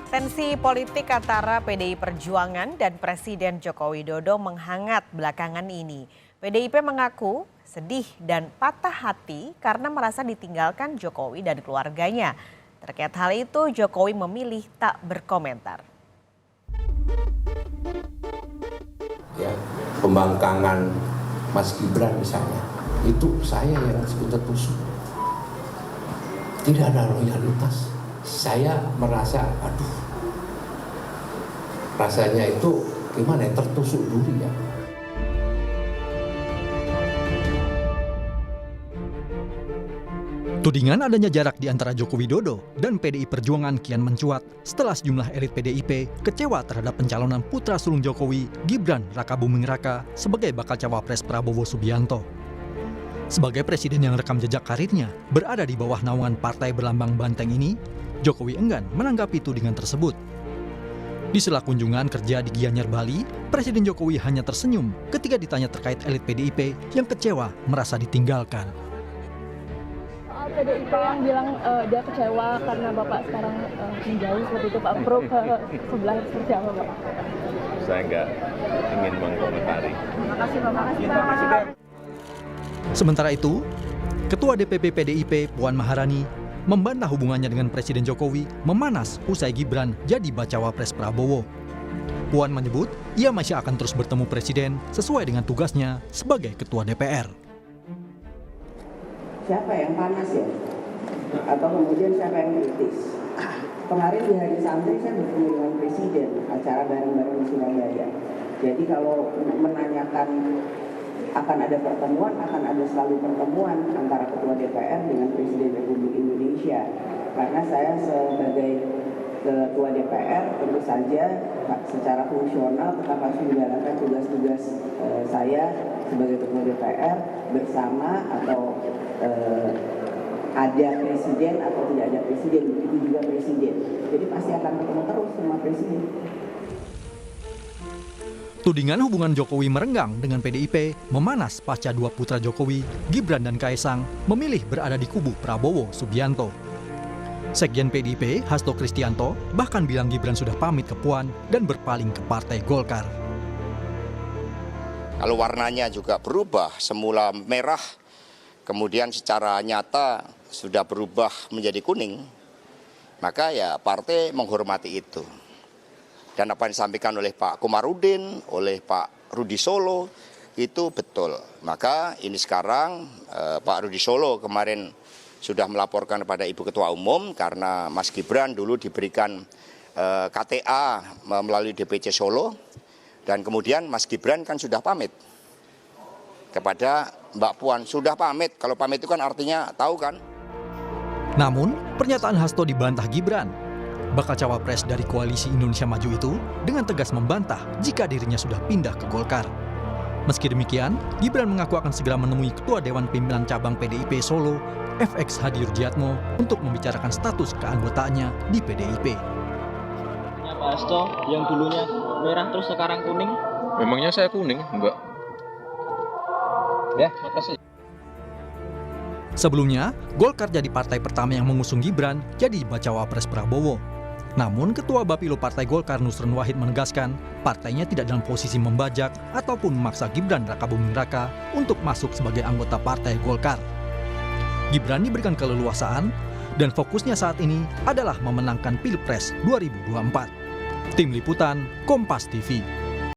Tensi politik antara PDI Perjuangan dan Presiden Joko Widodo menghangat belakangan ini. PDIP mengaku sedih dan patah hati karena merasa ditinggalkan Jokowi dan keluarganya. Terkait hal itu, Jokowi memilih tak berkomentar. Ya, pembangkangan Mas Gibran misalnya, itu saya yang sebut tertusuk. Tidak ada loyalitas. Saya merasa, rasanya itu gimana ya, tertusuk dulu ya. Tudingan adanya jarak di antara Joko Widodo dan PDI Perjuangan kian mencuat setelah sejumlah elit PDIP kecewa terhadap pencalonan putra sulung Jokowi, Gibran Rakabuming Raka, sebagai bakal cawapres Prabowo Subianto. Sebagai presiden yang rekam jejak karirnya berada di bawah naungan partai berlambang banteng ini, Jokowi enggan menanggapi tudingan tersebut. Di sela kunjungan kerja di Gianyar, Bali, Presiden Jokowi hanya tersenyum ketika ditanya terkait elit PDIP yang kecewa merasa ditinggalkan. PDIP yang bilang dia kecewa karena Bapak sekarang menjauh seperti itu, Pak. Pro ke sebelah seperti apa, Pak? Saya nggak ingin mengkomentari. Terima kasih, Pak. Sementara itu, Ketua DPP PDIP Puan Maharani membantah hubungannya dengan Presiden Jokowi memanas usai Gibran jadi bacawa pres Prabowo. Puan menyebut ia masih akan terus bertemu Presiden sesuai dengan tugasnya sebagai Ketua DPR. Siapa yang panas ya? Atau kemudian siapa yang kritis? Kemarin di hari santri saya bertemu dengan Presiden, acara bareng-bareng di Surabaya. Jadi kalau menanyakan akan ada pertemuan, akan ada selalu pertemuan antara Ketua DPR dengan Presiden Republik Indonesia. Karena saya sebagai Ketua DPR tentu saja secara fungsional tetap harus menjalankan tugas-tugas saya sebagai Ketua DPR bersama atau ada Presiden atau tidak ada Presiden, begitu juga Presiden. Jadi pasti akan ketemu terus sama Presiden. Tudingan hubungan Jokowi merenggang dengan PDIP memanas pasca dua putra Jokowi, Gibran dan Kaisang, memilih berada di kubu Prabowo Subianto. Sekjen PDIP, Hasto Kristianto, bahkan bilang Gibran sudah pamit ke Puan dan berpaling ke Partai Golkar. Kalau warnanya juga berubah, semula merah, kemudian secara nyata sudah berubah menjadi kuning, maka ya partai menghormati itu. Dan apa yang disampaikan oleh Pak Komarudin, oleh Pak Rudi Solo, itu betul. Maka ini sekarang Pak Rudi Solo kemarin sudah melaporkan kepada Ibu Ketua Umum karena Mas Gibran dulu diberikan KTA melalui DPC Solo. Dan kemudian Mas Gibran kan sudah pamit kepada Mbak Puan. Sudah pamit, kalau pamit itu kan artinya tahu kan. Namun, pernyataan Hasto dibantah Gibran. Bakal cawapres dari Koalisi Indonesia Maju itu dengan tegas membantah jika dirinya sudah pindah ke Golkar. Meski demikian, Gibran mengaku akan segera menemui Ketua Dewan Pimpinan Cabang PDIP Solo, FX Hadi Rudiatmo, untuk membicarakan status keanggotaannya di PDIP. Pak Hasto yang dulunya merah terus sekarang kuning? Memangnya saya kuning? Enggak. Ya, makasih. Sebelumnya, Golkar jadi partai pertama yang mengusung Gibran jadi bacawa pres Prabowo. Namun, Ketua Bapilo Partai Golkar Nusron Wahid menegaskan partainya tidak dalam posisi membajak ataupun memaksa Gibran Rakabuming Raka untuk masuk sebagai anggota Partai Golkar. Gibran diberikan keleluasaan dan fokusnya saat ini adalah memenangkan Pilpres 2024. Tim Liputan, Kompas TV.